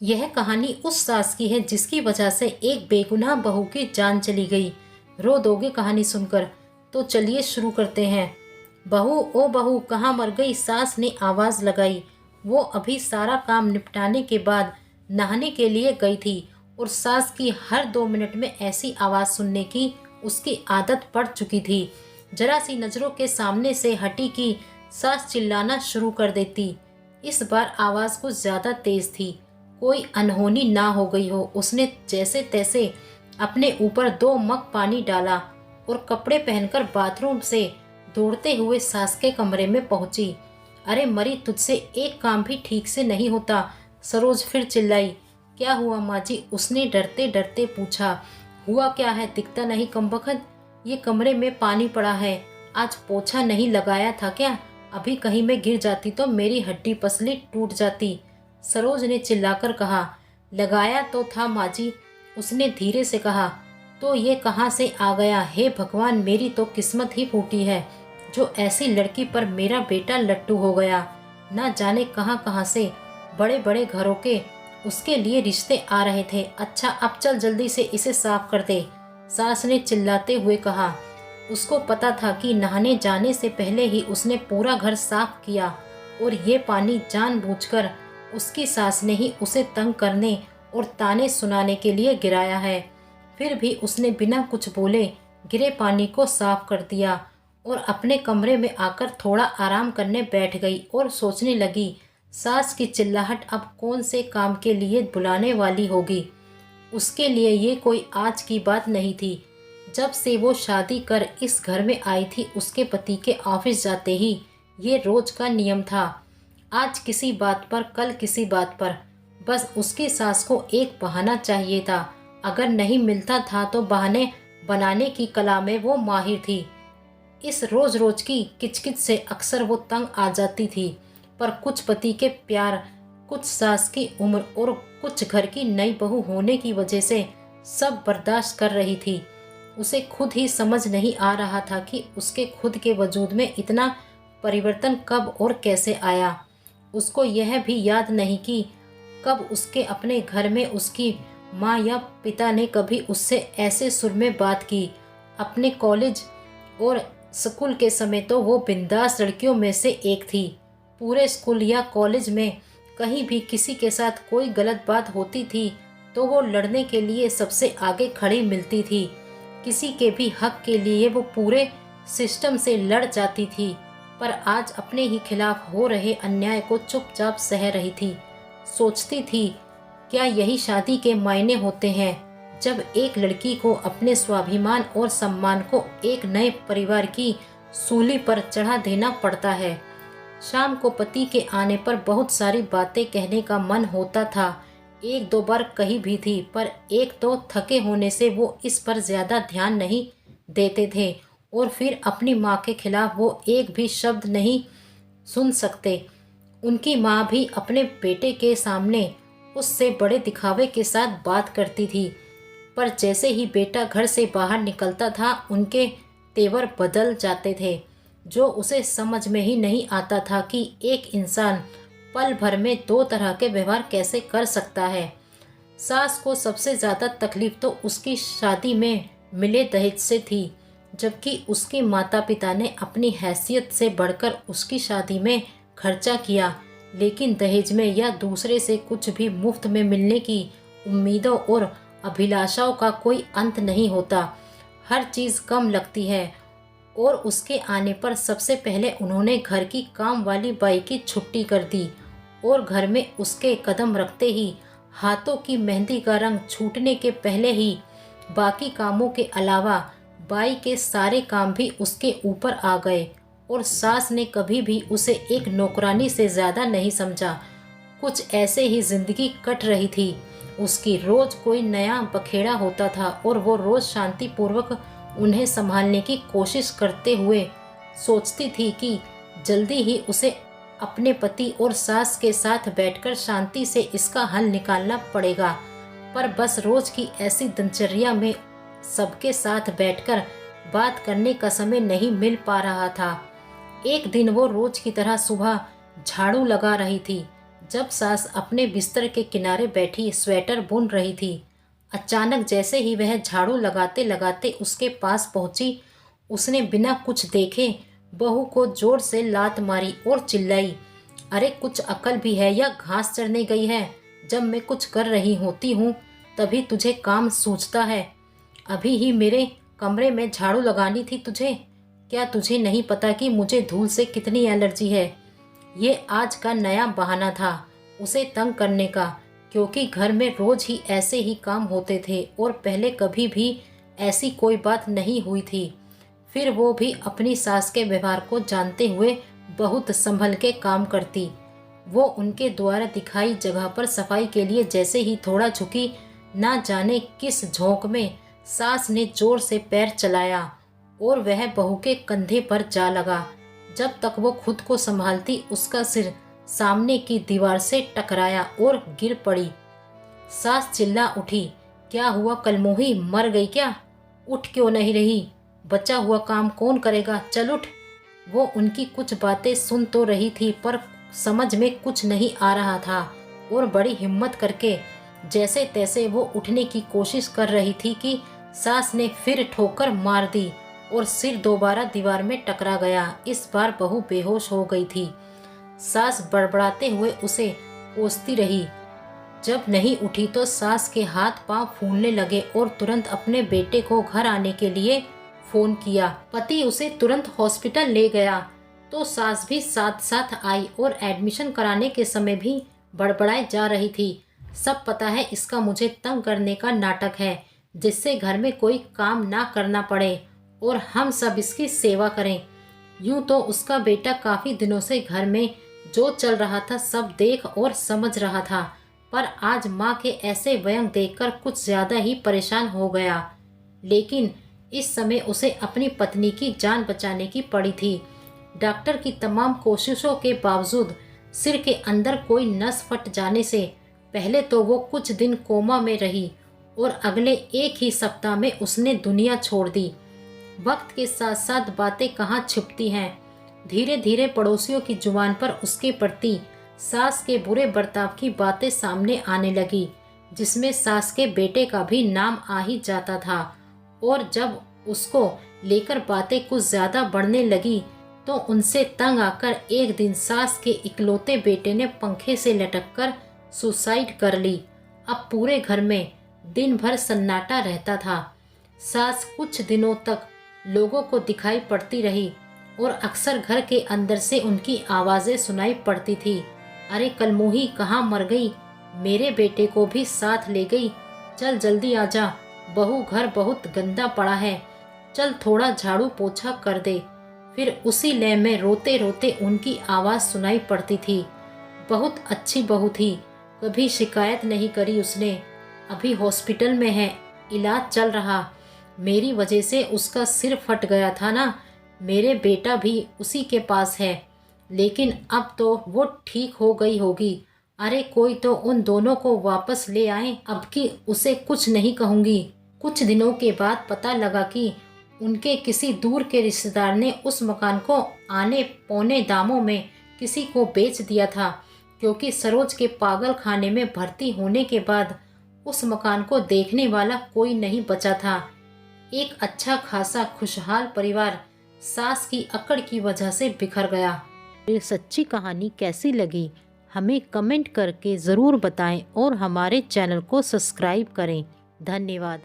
यह कहानी उस सास की है जिसकी वजह से एक बेगुनाह बहू की जान चली गई। रो दोगे कहानी सुनकर? तो चलिए शुरू करते हैं। बहू ओ बहू कहाँ मर गई? सास ने आवाज़ लगाई। वो अभी सारा काम निपटाने के बाद नहाने के लिए गई थी और सास की हर 2 मिनट में ऐसी आवाज़ सुनने की उसकी आदत पड़ चुकी थी। जरा सी नज़रों के सामने से हटी कि सास चिल्लाना शुरू कर देती। इस बार आवाज़ कुछ ज़्यादा तेज़ थी। कोई अनहोनी ना हो गई हो। उसने जैसे तैसे अपने ऊपर 2 मग पानी डाला और कपड़े पहनकर बाथरूम से दौड़ते हुए सास के कमरे में पहुंची। अरे मरी, तुझसे एक काम भी ठीक से नहीं होता। सरोज फिर चिल्लाई। क्या हुआ माँ जी? उसने डरते डरते पूछा। हुआ क्या है? दिखता नहीं कमबख्त। ये कमरे में पानी पड़ा है। आज पोछा नहीं लगाया था क्या? अभी कहीं मैं गिर जाती तो मेरी हड्डी पसली टूट जाती। सरोज ने चिल्लाकर कहा। लगाया तो था माँ जी, उसने धीरे से कहा। तो ये कहाँ से आ गया? हे भगवान, मेरी तो किस्मत ही फूटी है जो ऐसी लड़की पर मेरा बेटा लट्टू हो गया। ना जाने कहाँ कहाँ से बड़े बड़े घरों के उसके लिए रिश्ते आ रहे थे। अच्छा अब चल जल्दी से इसे साफ कर दे, सास ने चिल्लाते हुए कहा। उसको पता था कि नहाने जाने से पहले ही उसने पूरा घर साफ किया और ये पानी जानबूझकर उसकी सास ने ही उसे तंग करने और ताने सुनाने के लिए गिराया है। फिर भी उसने बिना कुछ बोले गिरे पानी को साफ कर दिया और अपने कमरे में आकर थोड़ा आराम करने बैठ गई और सोचने लगी, सास की चिल्लाहट अब कौन से काम के लिए बुलाने वाली होगी। उसके लिए ये कोई आज की बात नहीं थी। जब से वो शादी कर इस घर में आई थी, उसके पति के ऑफिस जाते ही ये रोज का नियम था। आज किसी बात पर, कल किसी बात पर। बस उसकी सास को एक बहाना चाहिए था। अगर नहीं मिलता था तो बहाने बनाने की कला में वो माहिर थी। इस रोज रोज की किचकिच से अक्सर वो तंग आ जाती थी। पर कुछ पति के प्यार, कुछ सास की उम्र और कुछ घर की नई बहू होने की वजह से सब बर्दाश्त कर रही थी। उसे खुद ही समझ नहीं आ रहा था कि उसके खुद के वजूद में इतना परिवर्तन कब और कैसे आया। उसको यह भी याद नहीं कि कब उसके अपने घर में उसकी माँ या पिता ने कभी उससे ऐसे सुर में बात की। अपने कॉलेज और स्कूल के समय तो वो बिंदास लड़कियों में से एक थी। पूरे स्कूल या कॉलेज में कहीं भी किसी के साथ कोई गलत बात होती थी तो वो लड़ने के लिए सबसे आगे खड़ी मिलती थी। किसी के भी हक के लिए वो पूरे सिस्टम से लड़ जाती थी। पर आज अपने ही खिलाफ हो रहे अन्याय को चुपचाप सह रही थी। सोचती थी, क्या यही शादी के मायने होते हैं, जब एक लड़की को अपने स्वाभिमान और सम्मान को एक नए परिवार की सूली पर चढ़ा देना पड़ता है। शाम को पति के आने पर बहुत सारी बातें कहने का मन होता था। 1-2 बार कही भी थी, पर एक तो थके होने से वो इस पर ज्यादा ध्यान नहीं देते थे और फिर अपनी माँ के खिलाफ वो एक भी शब्द नहीं सुन सकते। उनकी माँ भी अपने बेटे के सामने उससे बड़े दिखावे के साथ बात करती थी, पर जैसे ही बेटा घर से बाहर निकलता था उनके तेवर बदल जाते थे। जो उसे समझ में ही नहीं आता था कि एक इंसान पल भर में 2 तरह के व्यवहार कैसे कर सकता है। सास को सबसे ज़्यादा तकलीफ तो उसकी शादी में मिले दहेज से थी, जबकि उसके माता पिता ने अपनी हैसियत से बढ़कर उसकी शादी में खर्चा किया। लेकिन दहेज में या दूसरे से कुछ भी मुफ्त में मिलने की उम्मीदों और अभिलाषाओं का कोई अंत नहीं होता। हर चीज़ कम लगती है और उसके आने पर सबसे पहले उन्होंने घर की काम वाली बाई की छुट्टी कर दी और घर में उसके कदम रखते ही हाथों की मेहंदी का रंग छूटने के पहले ही बाकी कामों के अलावा बाई के सारे काम भी उसके ऊपर आ गए और सास ने कभी भी उसे एक नौकरानी से ज़्यादा नहीं समझा। कुछ ऐसे ही जिंदगी कट रही थी उसकी। रोज कोई नया बखेड़ा होता था और वो रोज शांतिपूर्वक उन्हें संभालने की कोशिश करते हुए सोचती थी कि जल्दी ही उसे अपने पति और सास के साथ बैठकर शांति से इसका हल निकालना पड़ेगा। पर बस रोज की ऐसी दिनचर्या में सबके साथ बैठकर बात करने का समय नहीं मिल पा रहा था। एक दिन वो रोज की तरह सुबह झाड़ू लगा रही थी जब सास अपने बिस्तर के किनारे बैठी स्वेटर बुन रही थी, अचानक जैसे ही वह झाड़ू लगाते लगाते उसके पास पहुंची, उसने बिना कुछ देखे बहू को जोर से लात मारी और चिल्लाई, अरे कुछ अकल भी है या घास चरने गई है? जब मैं कुछ कर रही होती हूँ तभी तुझे काम सूझता है। अभी ही मेरे कमरे में झाड़ू लगानी थी तुझे। क्या तुझे नहीं पता कि मुझे धूल से कितनी एलर्जी है? ये आज का नया बहाना था उसे तंग करने का, क्योंकि घर में रोज ही ऐसे ही काम होते थे और पहले कभी भी ऐसी कोई बात नहीं हुई थी। फिर वो भी अपनी सास के व्यवहार को जानते हुए बहुत संभल के काम करती। वो उनके द्वारा दिखाई जगह पर सफाई के लिए जैसे ही थोड़ा झुकी, ना जाने किस झोंक में सास ने जोर से पैर चलाया और वह बहू के कंधे पर जा लगा। जब तक वो खुद को संभालती, उसका सिर सामने की दीवार से टकराया और गिर पड़ी। सास चिल्ला उठी, क्या हुआ कलमोही, मर गई क्या? उठ क्यों नहीं रही? बचा हुआ काम कौन करेगा? चल उठ। वो उनकी कुछ बातें सुन तो रही थी पर समझ में कुछ नहीं आ रहा था और बड़ी हिम्मत करके जैसे तैसे वो उठने की कोशिश कर रही थी कि सास ने फिर ठोकर मार दी और सिर दोबारा दीवार में टकरा गया। इस बार बहू बेहोश हो गई थी। सास बड़बड़ाते हुए उसे कोसती रही। जब नहीं उठी तो सास के हाथ पांव फूलने लगे और तुरंत अपने बेटे को घर आने के लिए फोन किया। पति उसे तुरंत हॉस्पिटल ले गया तो सास भी साथ साथ आई और एडमिशन कराने के समय भी बड़बड़ाए जा रही थी। सब पता है इसका मुझे तंग करने का नाटक है, जिससे घर में कोई काम ना करना पड़े और हम सब इसकी सेवा करें। यूं तो उसका बेटा काफी दिनों से घर में जो चल रहा था सब देख और समझ रहा था, पर आज माँ के ऐसे व्यंग देखकर कुछ ज्यादा ही परेशान हो गया। लेकिन इस समय उसे अपनी पत्नी की जान बचाने की पड़ी थी। डॉक्टर की तमाम कोशिशों के बावजूद सिर के अंदर कोई नस फट जाने से पहले तो वो कुछ दिन कोमा में रही और अगले एक ही सप्ताह में उसने दुनिया छोड़ दी। वक्त के साथ साथ बातें कहाँ छिपती हैं। धीरे धीरे पड़ोसियों की जुबान पर उसके प्रति सास के बुरे बर्ताव की बातें सामने आने लगी, जिसमें सास के बेटे का भी नाम आ ही जाता था। और जब उसको लेकर बातें कुछ ज्यादा बढ़ने लगी तो उनसे तंग आकर एक दिन सास के इकलौते बेटे ने पंखे से लटककर सुसाइड कर ली। अब पूरे घर में दिन भर सन्नाटा रहता था। सास कुछ दिनों तक लोगों को दिखाई पड़ती रही और अक्सर घर के अंदर से उनकी आवाजें सुनाई पड़ती थी, अरे कलमोही कहाँ मर गई? मेरे बेटे को भी साथ ले गई। चल जल्दी आजा, बहू घर बहुत गंदा पड़ा है, चल थोड़ा झाड़ू पोछा कर दे। फिर उसी लय में रोते रोते उनकी आवाज सुनाई पड़ती थी। बहुत अच्छी बहू थी, कभी शिकायत नहीं करी उसने। अभी हॉस्पिटल में है, इलाज चल रहा। मेरी वजह से उसका सिर फट गया था ना, मेरे बेटा भी उसी के पास है, लेकिन अब तो वो ठीक हो गई होगी। अरे कोई तो उन दोनों को वापस ले आए, अब की उसे कुछ नहीं कहूँगी। कुछ दिनों के बाद पता लगा कि उनके किसी दूर के रिश्तेदार ने उस मकान को आने पौने दामों में किसी को बेच दिया था, क्योंकि सरोज के पागल खाने में भर्ती होने के बाद उस मकान को देखने वाला कोई नहीं बचा था। एक अच्छा खासा खुशहाल परिवार सास की अकड़ की वजह से बिखर गया। ये सच्ची कहानी कैसी लगी हमें कमेंट करके ज़रूर बताएं और हमारे चैनल को सब्सक्राइब करें। धन्यवाद।